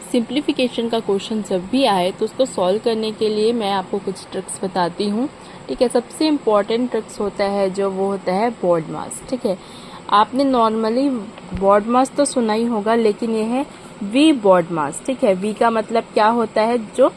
Simplification का question जब भी आए तो उसको सॉल्व करने के लिए मैं आपको कुछ ट्रिक्स बताती हूँ। ठीक है, सबसे इम्पॉर्टेंट ट्रिक्स होता है जो वो होता है बॉड मास। ठीक है, आपने नॉर्मली बॉड मास तो सुना ही होगा, लेकिन ये है वी बॉड मास। ठीक है, वी का मतलब क्या होता है, जो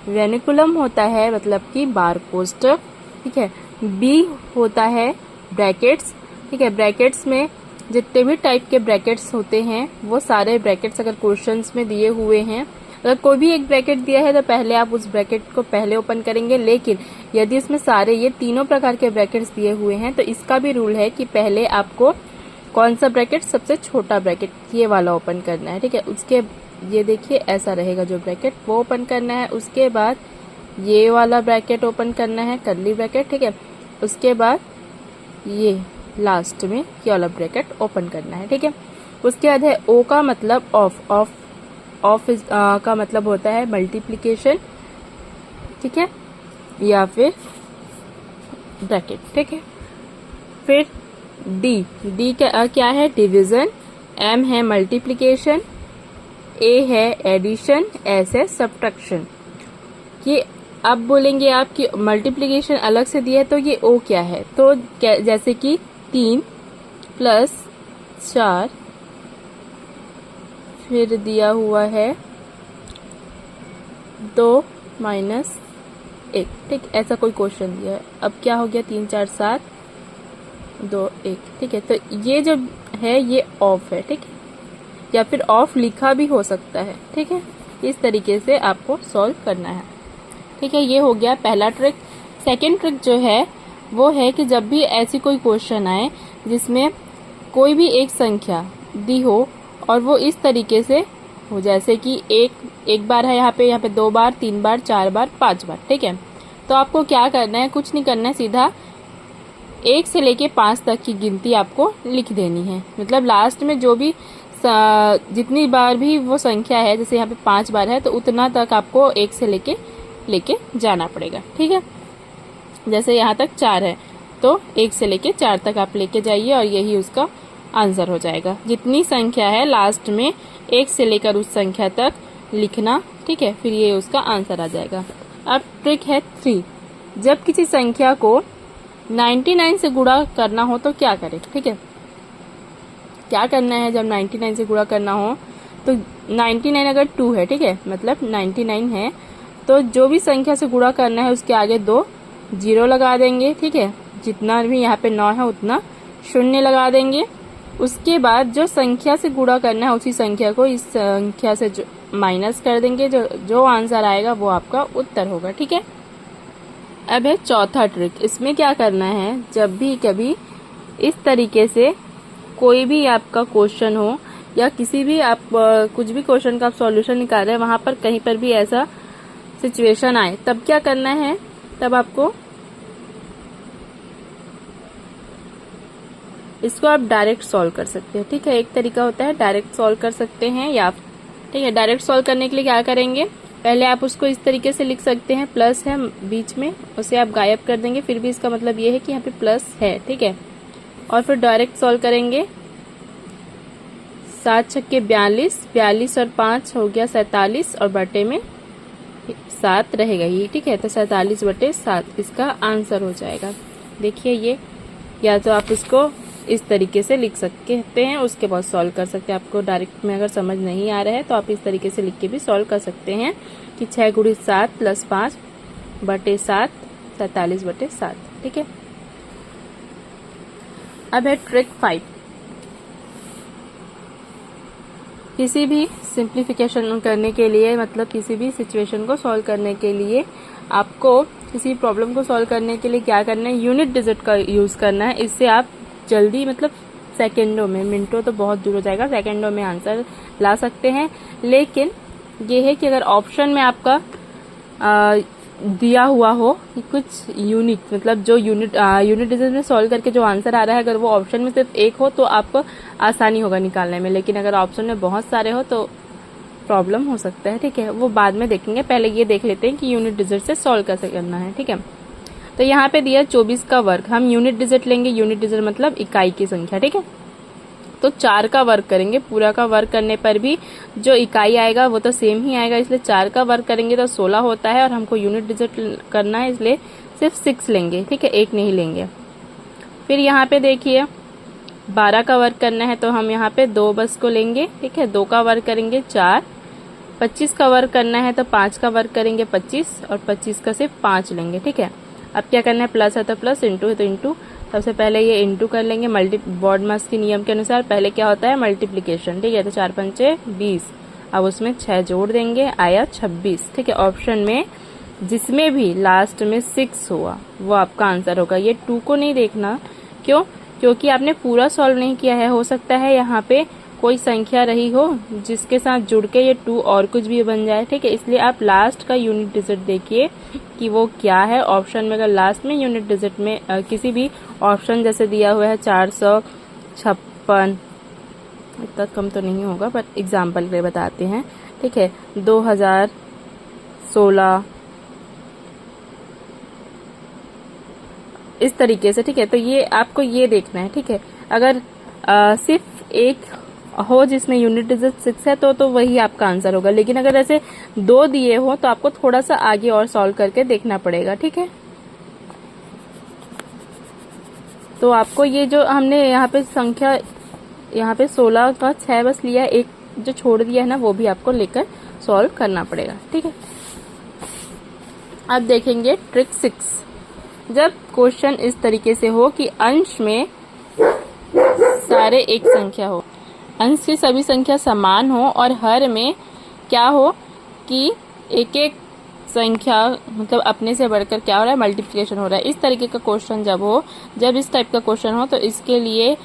वेनिकुलम होता है मतलब कि बार कोष्ठक। ठीक है, बी होता है ब्रैकेट्स। ठीक है, ब्रैकेट्स में जितने भी टाइप के ब्रैकेट्स होते हैं वो सारे ब्रैकेट्स अगर क्वेश्चंस में दिए हुए हैं, अगर कोई भी एक ब्रैकेट दिया है तो पहले आप उस ब्रैकेट को पहले ओपन करेंगे। लेकिन यदि इसमें सारे ये तीनों प्रकार के ब्रैकेट्स दिए हुए हैं तो इसका भी रूल है कि पहले आपको कौन सा ब्रैकेट, सबसे छोटा ब्रैकेट ये वाला ओपन करना है। ठीक है, उसके ये देखिए ऐसा रहेगा जो ब्रैकेट, वो ओपन करना है। उसके बाद ये वाला ब्रैकेट ओपन करना है, कर्ली ब्रैकेट। ठीक है, उसके बाद ये लास्ट में ये वाला ब्रैकेट ओपन करना है। ठीक है, उसके बाद है ओ का मतलब ऑफ। ऑफ का मतलब होता है मल्टीप्लिकेशन। ठीक है, या फिर ब्रैकेट। ठीक है, फिर डी का क्या है, डिवीजन। एम है मल्टीप्लिकेशन। ए है एडिशन। एस है सब्ट्रैक्शन। ये अब बोलेंगे आप कि मल्टीप्लिकेशन अलग से दिया है तो ये ओ क्या है, तो जैसे कि 3 + 4, फिर दिया हुआ है 2 - 1। ठीक, ऐसा कोई क्वेश्चन दिया है। अब क्या हो गया, 3 4 7 2 1। ठीक है, तो ये जो है ये ऑफ है। ठीक है, या फिर ऑफ लिखा भी हो सकता है। ठीक है, इस तरीके से आपको सॉल्व करना है। ठीक है, ये हो गया पहला ट्रिक। सेकंड ट्रिक जो है वो है कि जब भी ऐसी कोई क्वेश्चन आए जिसमें कोई भी एक संख्या दी हो और वो इस तरीके से हो, जैसे कि एक बार है यहाँ पे 2 बार, 3 बार, 4 बार, 5 बार। ठीक है, तो आपको क्या करना है, कुछ नहीं करना है, सीधा 1 से लेके 5 तक की गिनती आपको लिख देनी है। मतलब लास्ट में जो भी जितनी बार भी वो संख्या है, जैसे यहाँ पे 5 बार है तो उतना तक आपको 1 से लेके जाना पड़ेगा। ठीक है, जैसे यहाँ तक 4 है तो 1 से लेके 4 तक आप लेके जाइए और यही उसका आंसर हो जाएगा। जितनी संख्या है लास्ट में 1 से लेकर उस संख्या तक लिखना। ठीक है, फिर ये उसका आंसर आ जाएगा। अब ट्रिक है 3, जब किसी संख्या को 99 से गुणा करना हो तो क्या करें। ठीक है, क्या करना है, जब 99 से गुणा करना हो तो 99 अगर 2 है, ठीक है, मतलब 99 है तो जो भी संख्या से गुणा करना है उसके आगे 2 0 लगा देंगे। ठीक है, जितना भी यहाँ पे 9 है उतना 0 लगा देंगे। उसके बाद जो संख्या से गुणा करना है उसी संख्या को इस संख्या से माइनस कर देंगे। जो आंसर आएगा वो आपका उत्तर होगा। ठीक है, अब है चौथा ट्रिक। इसमें क्या करना है, जब भी कभी इस तरीके से कोई भी आपका क्वेश्चन हो या किसी भी आप कुछ भी क्वेश्चन का आप सॉल्यूशन निकाल रहे हैं, वहां पर कहीं पर भी ऐसा सिचुएशन आए तब क्या करना है, तब आपको इसको आप डायरेक्ट सॉल्व कर सकते हैं। ठीक है, एक तरीका होता है डायरेक्ट सॉल्व कर सकते हैं या ठीक है, डायरेक्ट सॉल्व करने के लिए क्या करेंगे, पहले आप उसको इस तरीके से लिख सकते हैं, प्लस है बीच में, उसे आप गायब कर देंगे, फिर भी इसका मतलब ये है कि यहाँ पे प्लस है। ठीक है, और फिर डायरेक्ट सॉल्व करेंगे। 7 छक्के 42, 42 और 5 हो गया 47 और बटे में 7 रहेगा ही। ठीक है, तो 47/7 इसका आंसर हो जाएगा। देखिए ये, या तो आप इसको इस तरीके से लिख सकते हैं, उसके बाद सॉल्व कर सकते हैं। आपको डायरेक्ट में अगर समझ नहीं आ रहा है तो आप इस तरीके से लिख के भी सॉल्व कर सकते हैं कि 6 × 7 + 5/7 47/7। ठीक है, अब है ट्रिक 5। किसी भी सिंप्लीफिकेशन करने के लिए, मतलब किसी भी सिचुएशन को सॉल्व करने के लिए, आपको किसी प्रॉब्लम को सॉल्व करने के लिए क्या करना है, यूनिट डिजिट का यूज करना है। इससे आप जल्दी, मतलब सेकेंडों में, मिनटों तो बहुत दूर हो जाएगा, सेकेंडों में आंसर ला सकते हैं। लेकिन ये है कि अगर ऑप्शन में आपका दिया हुआ हो कि कुछ यूनिट, मतलब जो यूनिट डिजिट में सॉल्व करके जो आंसर आ रहा है, अगर वो ऑप्शन में सिर्फ एक हो तो आपको आसानी होगा निकालने में। लेकिन अगर ऑप्शन में बहुत सारे हो तो प्रॉब्लम हो सकता है। ठीक है, वो बाद में देखेंगे, पहले ये देख लेते हैं कि यूनिट डिजिट से सॉल्व कैसे करना है। ठीक है, तो यहाँ पे दिया 24 का वर्ग, हम यूनिट डिजिट लेंगे। यूनिट डिजिट मतलब इकाई की संख्या। ठीक है, तो 4 का वर्क करेंगे। पूरा का वर्क करने पर भी जो इकाई आएगा वो तो सेम ही आएगा, इसलिए 4 का वर्क करेंगे तो 16 होता है और हमको यूनिट डिजिट करना है, इसलिए सिर्फ 6 लेंगे, ठीक है, 1 नहीं लेंगे। फिर यहाँ पे देखिए 12 का वर्क करना है तो हम यहाँ पे 2 बस को लेंगे, ठीक है, 2 का वर्क करेंगे 4। 25 का वर्क करना है तो 5 का वर्क करेंगे 25 और 25 का सिर्फ 5 लेंगे, ठीक है। अब क्या करना है, प्लस है तो प्लस, इंटू है तो इंटू। सबसे पहले ये इंटू कर लेंगे BODMAS के नियम के अनुसार। पहले क्या होता है, मल्टीप्लिकेशन, ठीक है। तो 4 पंचे 20, अब उसमें 6 जोड़ देंगे, आया 26, ठीक है। ऑप्शन में जिसमें भी लास्ट में 6 हुआ वो आपका आंसर होगा। ये 2 को नहीं देखना, क्यों, क्योंकि आपने पूरा सॉल्व नहीं किया है। हो सकता है यहाँ पे कोई संख्या रही हो जिसके साथ जुड़ के ये 2 और कुछ भी बन जाए, ठीक है। इसलिए आप लास्ट का यूनिट डिजिट देखिए कि वो क्या है। ऑप्शन में अगर लास्ट में यूनिट डिजिट में किसी भी ऑप्शन जैसे दिया हुआ है 456, इतना कम तो नहीं होगा बट एग्जाम्पल के लिए बताते हैं, ठीक है, 2016, इस तरीके से, ठीक है। तो ये आपको ये देखना है, ठीक है। अगर सिर्फ एक हो जिसमें यूनिट डिजिट 6 है तो वही आपका आंसर होगा। लेकिन अगर ऐसे 2 दिए हो तो आपको थोड़ा सा आगे और सॉल्व करके देखना पड़ेगा, ठीक है। तो आपको ये जो हमने यहाँ पे संख्या, यहाँ पे 16 का 6 बस लिया है, एक जो छोड़ दिया है ना वो भी आपको लेकर सॉल्व करना पड़ेगा, ठीक है। अब देखेंगे ट्रिक 6। जब क्वेश्चन इस तरीके से हो कि अंश में सारे एक संख्या हो, अंश की सभी संख्या समान हो और हर में क्या हो कि एक एक संख्या मतलब अपने से बढ़कर क्या हो रहा है, मल्टीप्लिकेशन हो रहा है। इस तरीके का क्वेश्चन जब इस टाइप का क्वेश्चन हो तो इसके लिए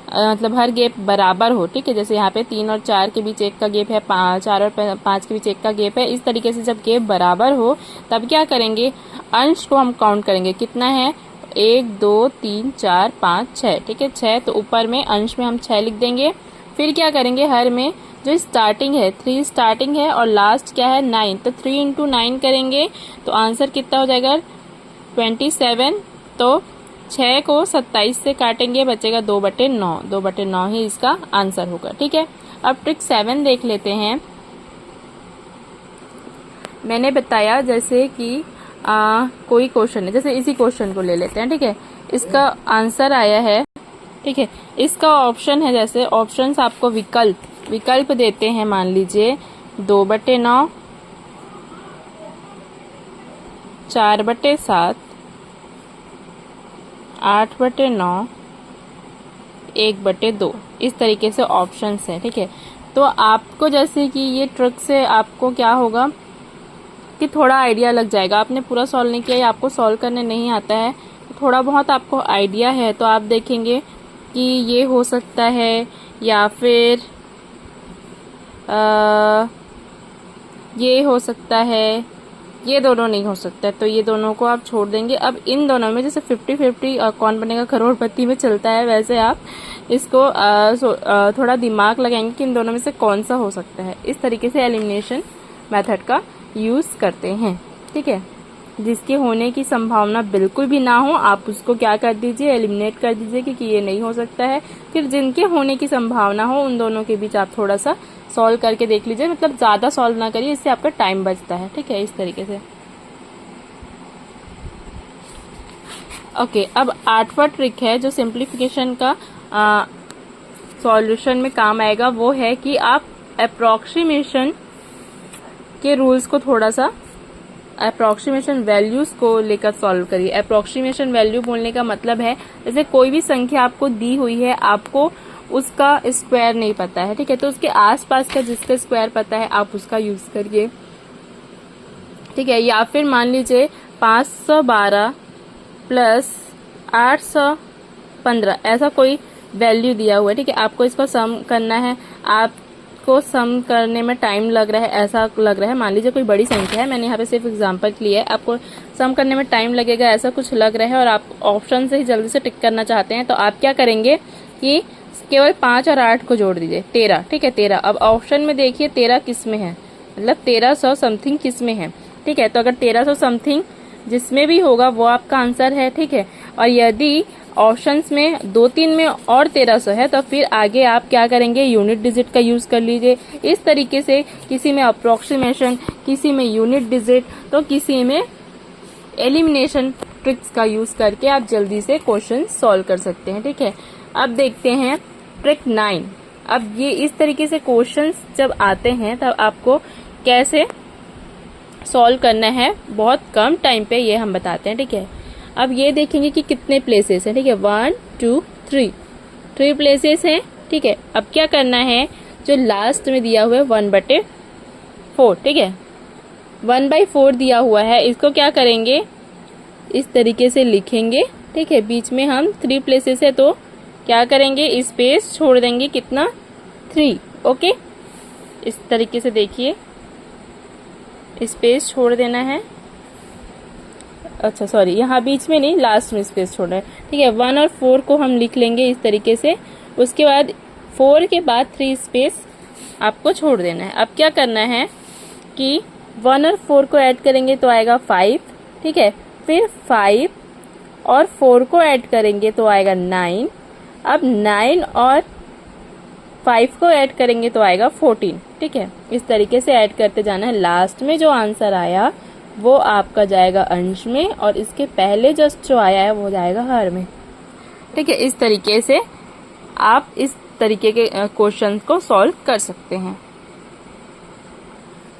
मतलब हर गैप बराबर हो, ठीक है। जैसे यहाँ पे 3 और 4 के बीच 1 का गैप है, 4 और 5 के बीच 1 का गैप है। इस तरीके से जब गैप बराबर हो तब क्या करेंगे, अंश को हम काउंट करेंगे, कितना है, 1 2 3 4 5 6, ठीक है, 6। तो ऊपर में अंश में हम 6 लिख देंगे। फिर क्या करेंगे, हर में जो स्टार्टिंग है 3 स्टार्टिंग है और लास्ट क्या है 9, तो 3 इंटू 9 करेंगे तो आंसर कितना हो जाएगा 27। तो 6 को 27 से काटेंगे, बचेगा 2/9, 2/9 ही इसका आंसर होगा, ठीक है। अब ट्रिक 7 देख लेते हैं। मैंने बताया जैसे कि कोई क्वेश्चन है, जैसे इसी क्वेश्चन को ले लेते हैं, ठीक है। इसका आंसर आया है, ठीक है। इसका ऑप्शन है, जैसे ऑप्शंस आपको विकल्प देते हैं, मान लीजिए 2/9, 4/7, 8/9, 1/2, इस तरीके से ऑप्शंस है, ठीक है। तो आपको जैसे कि ये ट्रिक से आपको क्या होगा कि थोड़ा आइडिया लग जाएगा। आपने पूरा सॉल्व नहीं किया या आपको सॉल्व करने नहीं आता है, तो थोड़ा बहुत आपको आइडिया है तो आप देखेंगे कि ये हो सकता है या फिर ये हो सकता है, ये दोनों नहीं हो सकता है, तो ये दोनों को आप छोड़ देंगे। अब इन दोनों में जैसे 50-50 कौन बनेगा करोड़पति में चलता है, वैसे आप इसको थोड़ा दिमाग लगाएंगे कि इन दोनों में से कौन सा हो सकता है। इस तरीके से एलिमिनेशन मेथड का यूज करते हैं, ठीक है। जिसके होने की संभावना बिल्कुल भी ना हो आप उसको क्या कर दीजिए, एलिमिनेट कर दीजिए कि ये नहीं हो सकता है। फिर जिनके होने की संभावना हो उन दोनों के बीच आप थोड़ा सा सॉल्व करके देख लीजिए, मतलब ज्यादा सॉल्व ना करिए, इससे आपका टाइम बचता है, ठीक है, इस तरीके से। ओके, अब 8वां ट्रिक है जो सिंप्लीफिकेशन का सॉल्यूशन में काम आएगा, वो है कि आप अप्रोक्सीमेशन के रूल्स को थोड़ा सा अप्रोक्सीमेशन वैल्यूज को लेकर सॉल्व करिए। अप्रोक्सीमेशन वैल्यू बोलने का मतलब है जैसे कोई भी संख्या आपको दी हुई है, आपको उसका स्क्वायर नहीं पता है, ठीक है, तो उसके आसपास का जिसका स्क्वायर पता है आप उसका यूज करिए, ठीक है। या फिर मान लीजिए 512 प्लस 815 ऐसा कोई वैल्यू दिया हुआ है, ठीक है, आपको इसको सम करना है। आपको सम करने में टाइम लग रहा है, ऐसा लग रहा है, मान लीजिए कोई बड़ी संख्या है, मैंने यहाँ पे सिर्फ एग्जांपल लिया है, आपको सम करने में टाइम लगेगा ऐसा कुछ लग रहा है और आप ऑप्शन से ही जल्दी से टिक करना चाहते हैं, तो आप क्या करेंगे कि केवल 5 और 8 को जोड़ दीजिए, 13, ठीक है, 13। अब ऑप्शन में देखिए 13 किस में है, मतलब 1300 समथिंग किस में है, ठीक है। तो अगर 1300 समथिंग जिसमें भी होगा वो आपका आंसर है, ठीक है। और यदि ऑप्शंस में 2-3 में और 1300 है, तो फिर आगे आप क्या करेंगे, यूनिट डिजिट का यूज कर लीजिए। इस तरीके से किसी में अप्रोक्सीमेशन, किसी में यूनिट डिजिट, तो किसी में एलिमिनेशन ट्रिक्स का यूज करके आप जल्दी से क्वेश्चन सॉल्व कर सकते हैं। ठीक है, अब देखते हैं ट्रिक 9। अब ये इस तरीके से क्वेश्चंस जब आते हैं तब आपको कैसे सॉल्व करना है, बहुत कम टाइम पे ये हम बताते हैं। ठीक है, अब ये देखेंगे कि कितने प्लेसेस हैं। ठीक है, 1 2 3 प्लेसेस हैं। ठीक है, अब क्या करना है, जो लास्ट में दिया हुआ है 1/4, ठीक है 1/4 दिया हुआ है, इसको क्या करेंगे, इस तरीके से लिखेंगे। ठीक है, बीच में हम 3 प्लेसेस है तो क्या करेंगे, स्पेस छोड़ देंगे, कितना 3। ओके, इस तरीके से देखिए, स्पेस छोड़ देना है। अच्छा सॉरी, यहाँ बीच में नहीं, लास्ट में स्पेस छोड़ना है। ठीक है, 1 और 4 को हम लिख लेंगे इस तरीके से। उसके बाद 4 के बाद 3 स्पेस आपको छोड़ देना है। अब क्या करना है कि 1 और 4 को ऐड करेंगे तो आएगा 5। ठीक है, फिर 5 और 4 को ऐड करेंगे तो आएगा 9। अब 9 और 5 को ऐड करेंगे तो आएगा 14। ठीक है, इस तरीके से ऐड करते जाना है। लास्ट में जो आंसर आया वो आपका जाएगा अंश में, और इसके पहले जो आया है वो जाएगा हर में। ठीक है, इस तरीके से आप इस तरीके के क्वेश्चन को सॉल्व कर सकते हैं।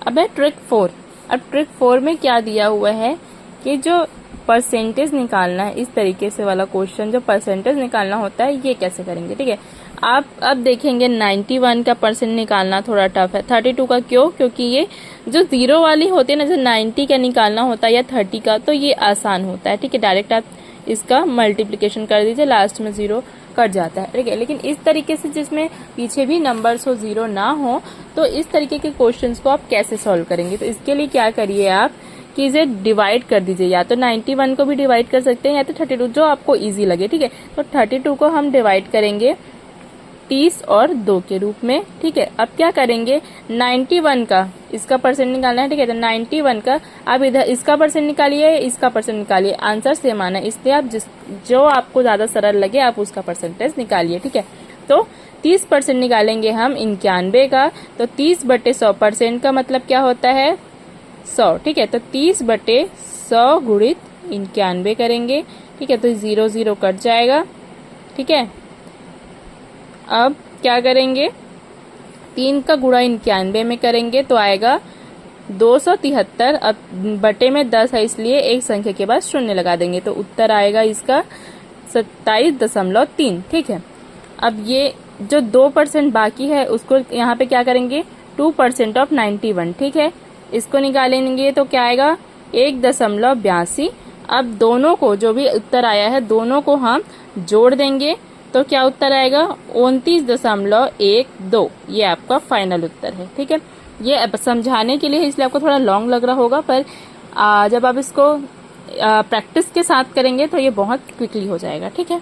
अब है ट्रिक 4। अब ट्रिक 4 में क्या दिया हुआ है कि जो परसेंटेज निकालना है, इस तरीके से वाला क्वेश्चन जो परसेंटेज निकालना होता है, ये कैसे करेंगे। ठीक है, आप अब देखेंगे 91 का परसेंट निकालना थोड़ा टफ है। 32 का क्यों, क्योंकि ये जो 0 वाली होती है ना, जो 90 का निकालना होता है या 30 का, तो ये आसान होता है। ठीक है, डायरेक्ट आप इसका मल्टीप्लिकेशन कर दीजिए, लास्ट में 0 कट जाता है। ठीक है, लेकिन इस तरीके से जिसमें पीछे भी नंबर्स हो, 0 ना हो, तो इस तरीके के क्वेश्चंस को आप कैसे सॉल्व करेंगे। तो इसके लिए क्या करिए आप कि इसे डिवाइड कर दीजिए, या तो 91 को भी डिवाइड कर सकते हैं या तो 32, जो आपको इजी लगे। ठीक है, तो 32 को हम डिवाइड करेंगे 30 और 2 के रूप में। ठीक है, अब क्या करेंगे, 91 का इसका परसेंट निकालना है। ठीक है, तो 91 का आप इधर इसका परसेंट निकालिए, इसका परसेंट निकालिए, आंसर सेम आना है, इसलिए आप जो आपको ज्यादा सरल लगे आप उसका परसेंटेज निकालिए। ठीक है, तो 30% निकालेंगे हम 91 का, तो 30/100% का मतलब क्या होता है, 100। ठीक है, तो 30/100 गुणित 91 करेंगे। ठीक है, तो 0 0 कट जाएगा। ठीक है, अब क्या करेंगे, 3 का गुणा 91 में करेंगे तो आएगा 273। अब बटे में 10 है इसलिए एक संख्या के बाद शून्य लगा देंगे, तो उत्तर आएगा इसका 27.3। ठीक है, अब ये जो 2% बाकी है उसको यहाँ पे क्या करेंगे, 2% ऑफ 91। ठीक है, इसको निकालेंगे तो क्या आएगा, 1.82। अब दोनों को, जो भी उत्तर आया है, दोनों को हम जोड़ देंगे तो क्या उत्तर आएगा, 29.12। ये आपका फाइनल उत्तर है। ठीक है, ये समझाने के लिए इसलिए आपको थोड़ा लॉन्ग लग रहा होगा, पर जब आप इसको प्रैक्टिस के साथ करेंगे तो ये बहुत क्विकली हो जाएगा। ठीक है।